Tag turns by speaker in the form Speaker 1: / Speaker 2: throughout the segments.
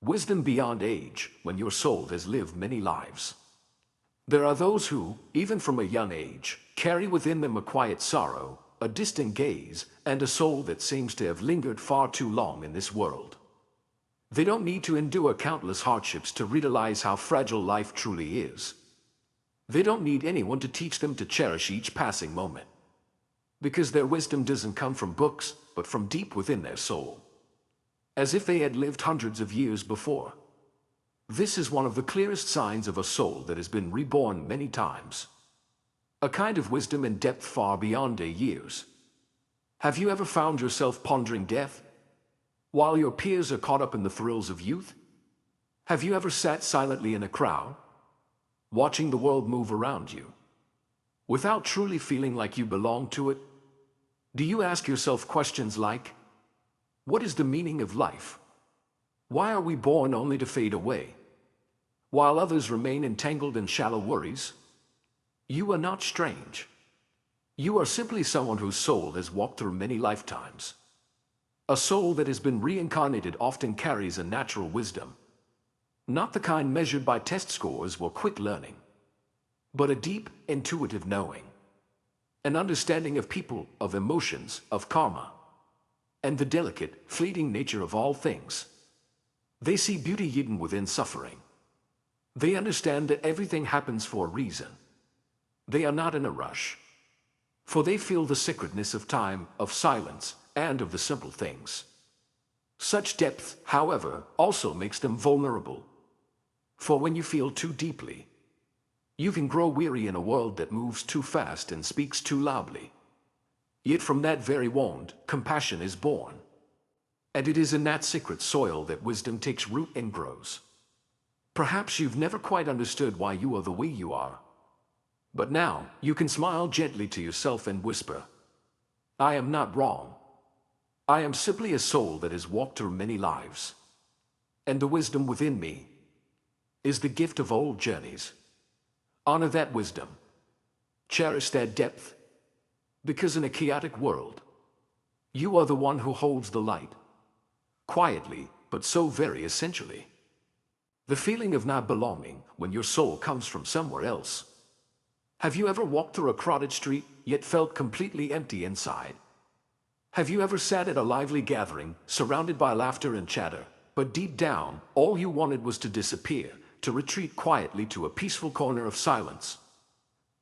Speaker 1: Wisdom beyond age, when your soul has lived many lives. There are those who, even from a young age, carry within them a quiet sorrow, a distant gaze, and a soul that seems to have lingered far too long in this world. They don't need to endure countless hardships to realize how fragile life truly is. They don't need anyone to teach them to cherish each passing moment. Because their wisdom doesn't come from books, but from deep within their soul. As if they had lived hundreds of years before. This is one of the clearest signs of a soul that has been reborn many times. A kind of wisdom and depth far beyond their years. Have you ever found yourself pondering death, while your peers are caught up in the thrills of youth? Have you ever sat silently in a crowd, watching the world move around you, without truly feeling like you belong to it? Do you ask yourself questions like, what is the meaning of life? Why are we born only to fade away, while others remain entangled in shallow worries? You are not strange. You are simply someone whose soul has walked through many lifetimes. A soul that has been reincarnated often carries a natural wisdom. Not the kind measured by test scores or quick learning, but a deep, intuitive knowing. An understanding of people, of emotions, of karma, and the delicate, fleeting nature of all things. They see beauty hidden within suffering. They understand that everything happens for a reason. They are not in a rush, for they feel the sacredness of time, of silence, and of the simple things. Such depth, however, also makes them vulnerable. For when you feel too deeply, you can grow weary in a world that moves too fast and speaks too loudly. Yet from that very wound, compassion is born. And it is in that secret soil that wisdom takes root and grows. Perhaps you've never quite understood why you are the way you are. But now, you can smile gently to yourself and whisper, I am not wrong. I am simply a soul that has walked through many lives. And the wisdom within me is the gift of old journeys. Honor that wisdom. Cherish that depth. Because in a chaotic world, you are the one who holds the light. Quietly, but so very essentially. The feeling of not belonging when your soul comes from somewhere else. Have you ever walked through a crowded street, yet felt completely empty inside? Have you ever sat at a lively gathering, surrounded by laughter and chatter, but deep down, all you wanted was to disappear, to retreat quietly to a peaceful corner of silence?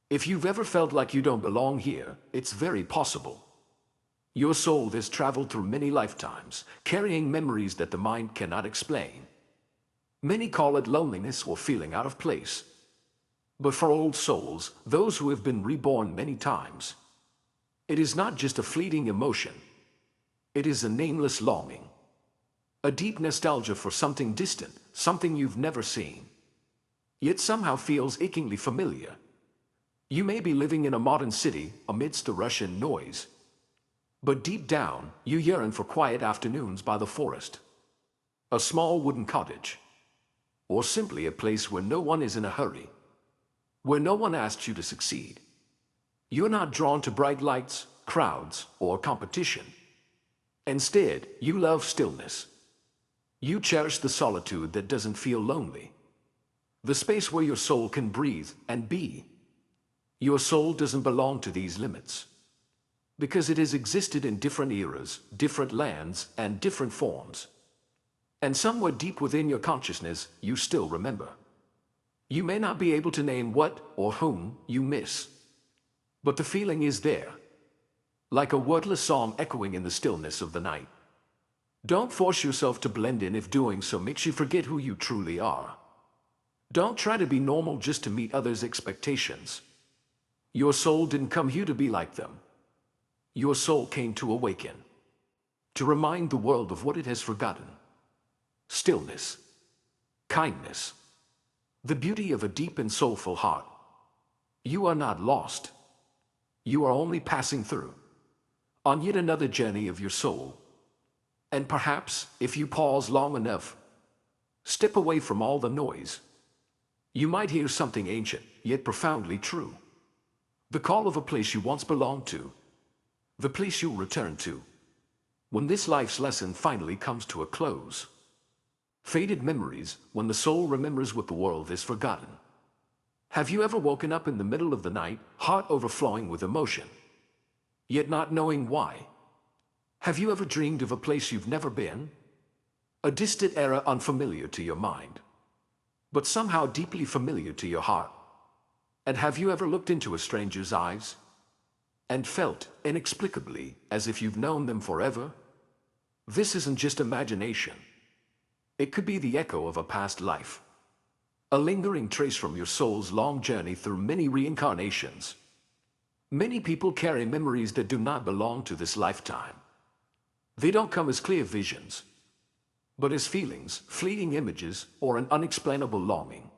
Speaker 1: If you've ever felt like you don't belong here, it's very possible. Your soul has traveled through many lifetimes, carrying memories that the mind cannot explain. Many call it loneliness or feeling out of place. But for old souls, those who have been reborn many times, it is not just a fleeting emotion. It is a nameless longing. A deep nostalgia for something distant, something you've never seen, yet somehow feels achingly familiar. You may be living in a modern city amidst the rush and noise, but deep down, you yearn for quiet afternoons by the forest, a small wooden cottage, or simply a place where no one is in a hurry, where no one asks you to succeed. You're not drawn to bright lights, crowds, or competition. Instead, you love stillness. You cherish the solitude that doesn't feel lonely, the space where your soul can breathe and be. Your soul doesn't belong to these limits, because it has existed in different eras, different lands, and different forms. And somewhere deep within your consciousness, you still remember. You may not be able to name what or whom you miss, but the feeling is there, like a wordless song echoing in the stillness of the night. Don't force yourself to blend in if doing so makes you forget who you truly are. Don't try to be normal just to meet others' expectations. Your soul didn't come here to be like them. Your soul came to awaken, to remind the world of what it has forgotten. Stillness, kindness, the beauty of a deep and soulful heart. You are not lost. You are only passing through, on yet another journey of your soul. And perhaps, if you pause long enough, step away from all the noise, you might hear something ancient, yet profoundly true. The call of a place you once belonged to, the place you'll return to, when this life's lesson finally comes to a close. Faded memories, when the soul remembers what the world is forgotten. Have you ever woken up in the middle of the night, heart overflowing with emotion, yet not knowing why? Have you ever dreamed of a place you've never been? A distant era unfamiliar to your mind, but somehow deeply familiar to your heart? And have you ever looked into a stranger's eyes and felt, inexplicably, as if you've known them forever? This isn't just imagination. It could be the echo of a past life, a lingering trace from your soul's long journey through many reincarnations. Many people carry memories that do not belong to this lifetime. They don't come as clear visions, but as feelings, fleeting images, or an unexplainable longing.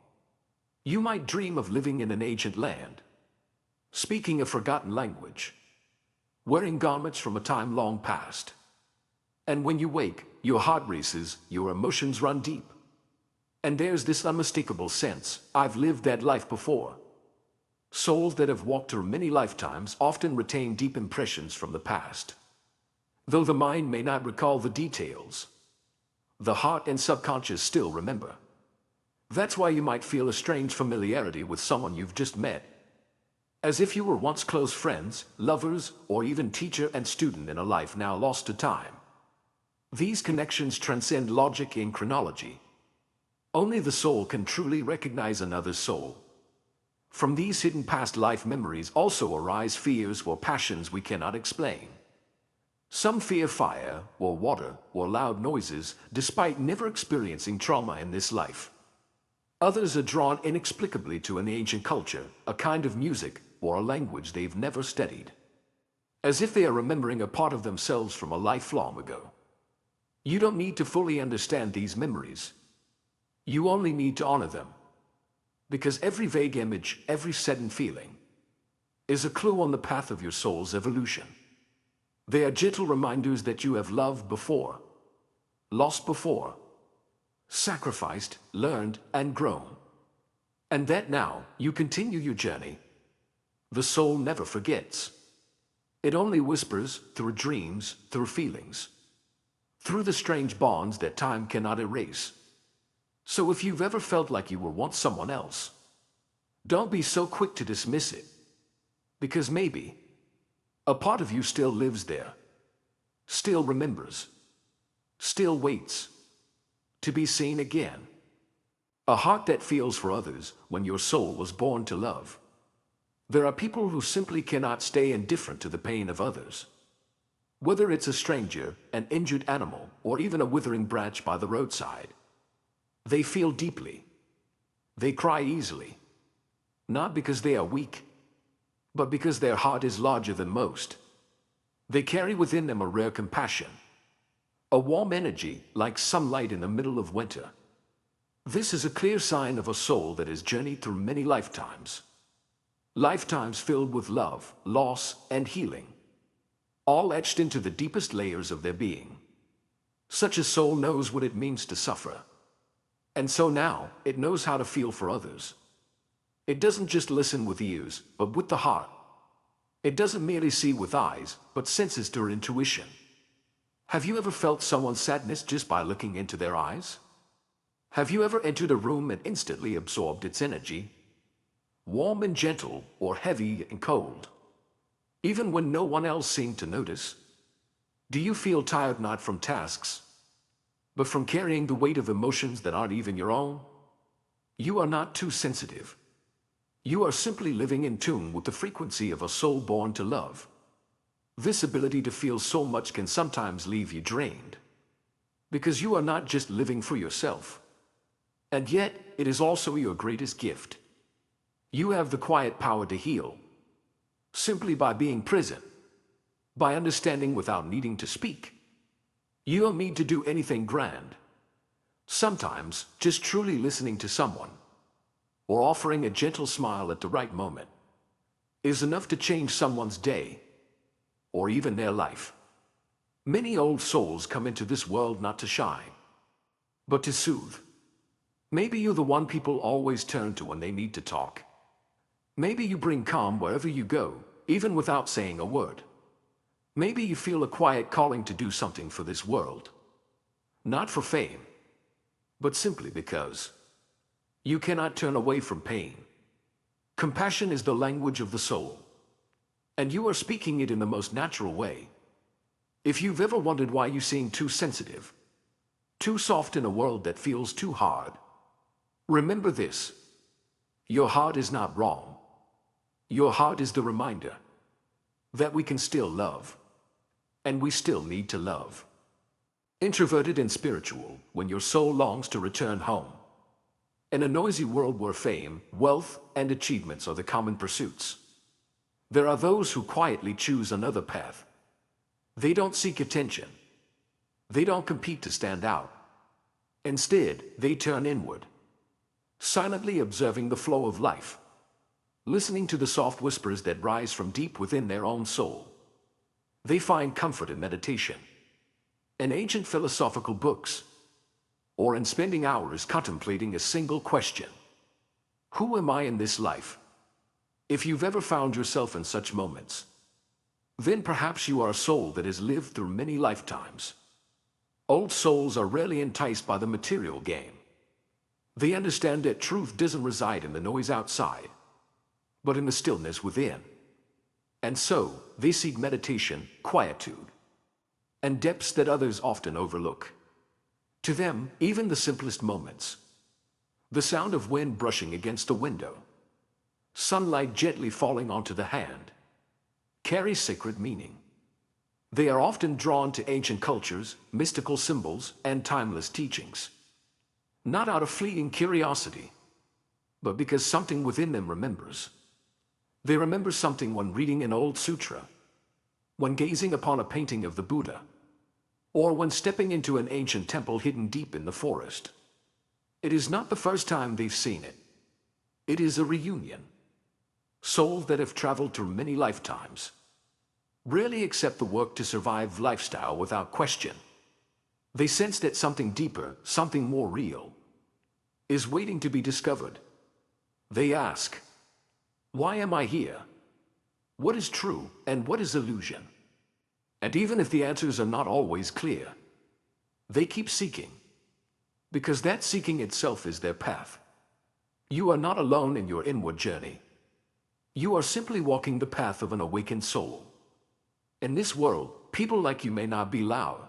Speaker 1: You might dream of living in an ancient land, speaking a forgotten language, wearing garments from a time long past. And when you wake, your heart races, your emotions run deep. And there's this unmistakable sense, I've lived that life before. Souls that have walked through many lifetimes often retain deep impressions from the past. Though the mind may not recall the details, the heart and subconscious still remember. That's why you might feel a strange familiarity with someone you've just met, as if you were once close friends, lovers, or even teacher and student in a life now lost to time. These connections transcend logic and chronology. Only the soul can truly recognize another's soul. From these hidden past life memories also arise fears or passions we cannot explain. Some fear fire, or water, or loud noises, despite never experiencing trauma in this life. Others are drawn inexplicably to an ancient culture, a kind of music, or a language they've never studied, as if they are remembering a part of themselves from a life long ago. You don't need to fully understand these memories. You only need to honor them, because every vague image, every sudden feeling, is a clue on the path of your soul's evolution. They are gentle reminders that you have loved before, lost before, sacrificed, learned, and grown. And that now you continue your journey. The soul never forgets. It only whispers through dreams, through feelings, through the strange bonds that time cannot erase. So if you've ever felt like you were once someone else, don't be so quick to dismiss it, because maybe a part of you still lives there, still remembers, still waits to be seen again. A heart that feels for others when your soul was born to love. There are people who simply cannot stay indifferent to the pain of others. Whether it's a stranger, an injured animal, or even a withering branch by the roadside. They feel deeply. They cry easily. Not because they are weak, but because their heart is larger than most. They carry within them a rare compassion, a warm energy like sunlight in the middle of winter. This is a clear sign of a soul that has journeyed through many lifetimes. Lifetimes filled with love, loss, and healing, all etched into the deepest layers of their being. Such a soul knows what it means to suffer. And so now, it knows how to feel for others. It doesn't just listen with ears, but with the heart. It doesn't merely see with eyes, but senses through intuition. Have you ever felt someone's sadness just by looking into their eyes? Have you ever entered a room and instantly absorbed its energy? Warm and gentle, or heavy and cold, even when no one else seemed to notice? Do you feel tired not from tasks, but from carrying the weight of emotions that aren't even your own? You are not too sensitive. You are simply living in tune with the frequency of a soul born to love. This ability to feel so much can sometimes leave you drained, because you are not just living for yourself. And yet, it is also your greatest gift. You have the quiet power to heal, simply by being present, by understanding without needing to speak. You don't need to do anything grand. Sometimes, just truly listening to someone, or offering a gentle smile at the right moment, is enough to change someone's day, or even their life. Many old souls come into this world not to shine, but to soothe. Maybe you're the one people always turn to when they need to talk. Maybe you bring calm wherever you go, even without saying a word. Maybe you feel a quiet calling to do something for this world. Not for fame, but simply because you cannot turn away from pain. Compassion is the language of the soul, and you are speaking it in the most natural way. If you've ever wondered why you seem too sensitive, too soft in a world that feels too hard, remember this: your heart is not wrong. Your heart is the reminder that we can still love, and we still need to love. Introverted and spiritual, when your soul longs to return home. In a noisy world where fame, wealth, and achievements are the common pursuits, there are those who quietly choose another path. They don't seek attention. They don't compete to stand out. Instead, they turn inward, silently observing the flow of life, listening to the soft whispers that rise from deep within their own soul. They find comfort in meditation, in ancient philosophical books, or in spending hours contemplating a single question: who am I in this life? If you've ever found yourself in such moments, then perhaps you are a soul that has lived through many lifetimes. Old souls are rarely enticed by the material game. They understand that truth doesn't reside in the noise outside, but in the stillness within. And so, they seek meditation, quietude, and depths that others often overlook. To them, even the simplest moments, the sound of wind brushing against a window, sunlight gently falling onto the hand, carry sacred meaning. They are often drawn to ancient cultures, mystical symbols, and timeless teachings, not out of fleeting curiosity, but because something within them remembers. They remember something when reading an old sutra, when gazing upon a painting of the Buddha, or when stepping into an ancient temple hidden deep in the forest. It is not the first time they've seen it. It is a reunion. Souls that have traveled through many lifetimes rarely accept the work to survive lifestyle without question. They sense that something deeper, something more real, is waiting to be discovered. They ask, why am I here? What is true and what is illusion? And even if the answers are not always clear, they keep seeking, because that seeking itself is their path. You are not alone in your inward journey. You are simply walking the path of an awakened soul. In this world, people like you may not be loud,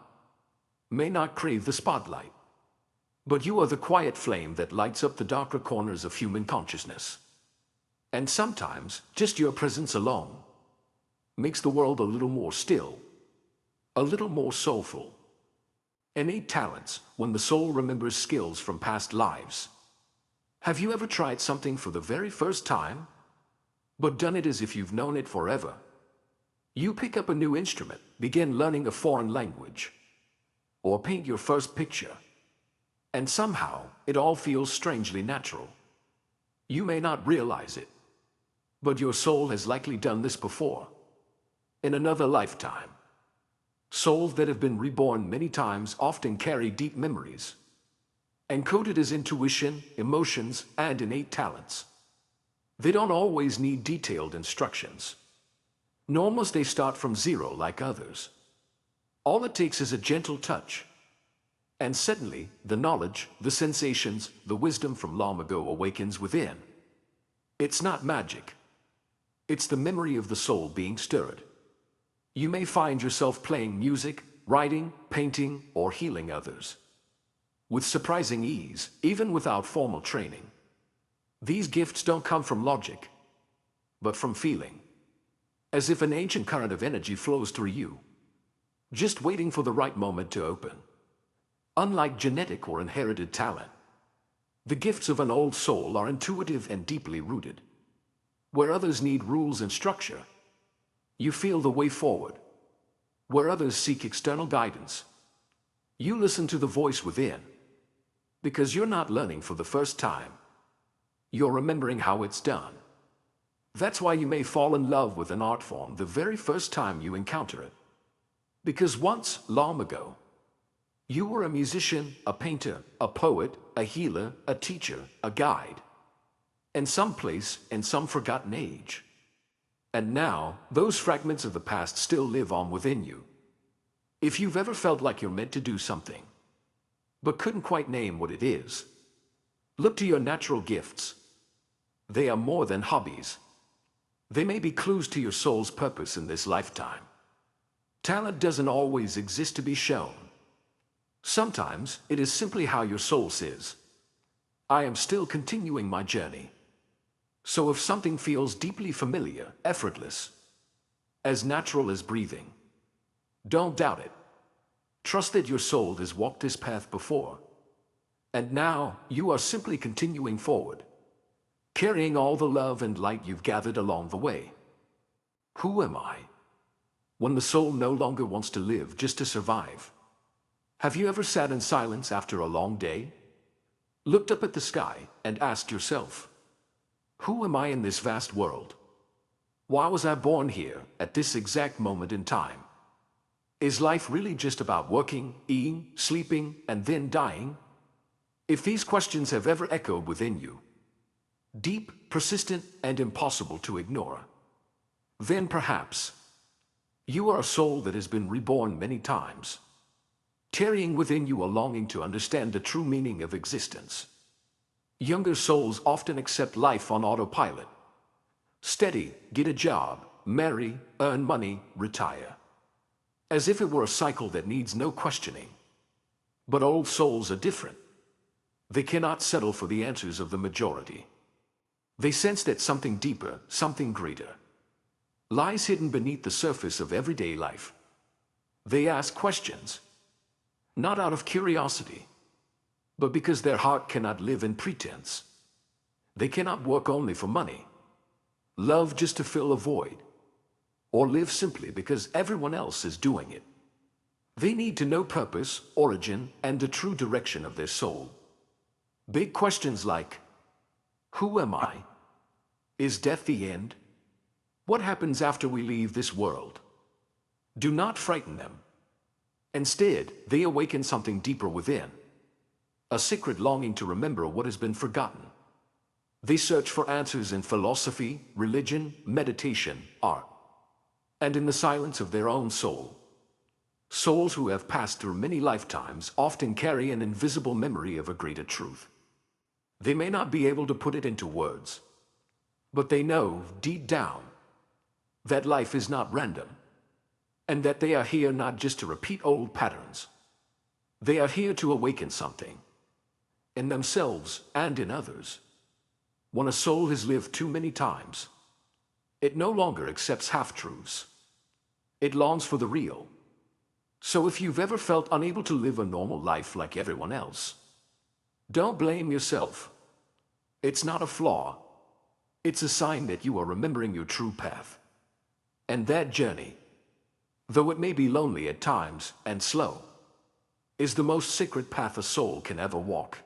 Speaker 1: may not crave the spotlight, but you are the quiet flame that lights up the darker corners of human consciousness. And sometimes, just your presence alone makes the world a little more still, a little more soulful. Innate talents, when the soul remembers skills from past lives. Have you ever tried something for the very first time, but done it as if you've known it forever? You pick up a new instrument, begin learning a foreign language, or paint your first picture, and somehow it all feels strangely natural. You may not realize it, but your soul has likely done this before, in another lifetime. Souls that have been reborn many times often carry deep memories, encoded as intuition, emotions, and innate talents. They don't always need detailed instructions, nor must they start from zero like others. All it takes is a gentle touch, and suddenly the knowledge, the sensations, the wisdom from long ago awakens within. It's not magic. It's the memory of the soul being stirred. You may find yourself playing music, writing, painting, or healing others with surprising ease, even without formal training. These gifts don't come from logic, but from feeling, as if an ancient current of energy flows through you, just waiting for the right moment to open. Unlike genetic or inherited talent, the gifts of an old soul are intuitive and deeply rooted. Where others need rules and structure, you feel the way forward. Where others seek external guidance, you listen to the voice within. Because you're not learning for the first time, you're remembering how it's done. That's why you may fall in love with an art form the very first time you encounter it. Because once, long ago, you were a musician, a painter, a poet, a healer, a teacher, a guide, in some place, in some forgotten age. And now, those fragments of the past still live on within you. If you've ever felt like you're meant to do something, but couldn't quite name what it is. Look to your natural gifts. They are more than hobbies. They may be clues to your soul's purpose in this lifetime. Talent doesn't always exist to be shown. Sometimes it is simply how your soul says, I am still continuing my journey. So if something feels deeply familiar, effortless, as natural as breathing, don't doubt it. Trust that your soul has walked this path before. And now you are simply continuing forward, carrying all the love and light you've gathered along the way. Who am I? When the soul no longer wants to live just to survive. Have you ever sat in silence after a long day? Looked up at the sky and asked yourself, who am I in this vast world? Why was I born here at this exact moment in time? Is life really just about working, eating, sleeping, and then dying? If these questions have ever echoed within you, deep, persistent, and impossible to ignore, then perhaps you are a soul that has been reborn many times, carrying within you a longing to understand the true meaning of existence. Younger souls often accept life on autopilot. Steady, get a job, marry, earn money, retire. As if it were a cycle that needs no questioning. But old souls are different. They cannot settle for the answers of the majority. They sense that something deeper, something greater, lies hidden beneath the surface of everyday life. They ask questions, not out of curiosity, but because their heart cannot live in pretense. They cannot work only for money, love just to fill a void, or live simply because everyone else is doing it. They need to know purpose, origin, and the true direction of their soul. Big questions like, who am I? Is death the end? What happens after we leave this world? Do not frighten them. Instead, they awaken something deeper within. A secret longing to remember what has been forgotten. They search for answers in philosophy, religion, meditation, art, and in the silence of their own soul. Souls who have passed through many lifetimes often carry an invisible memory of a greater truth. They may not be able to put it into words, but they know deep down that life is not random, and that they are here not just to repeat old patterns. They are here to awaken something, in themselves and in others. When a soul has lived too many times, it no longer accepts half-truths. It longs for the real. So if you've ever felt unable to live a normal life like everyone else, don't blame yourself. It's not a flaw. It's a sign that you are remembering your true path. And that journey, though it may be lonely at times and slow, is the most sacred path a soul can ever walk.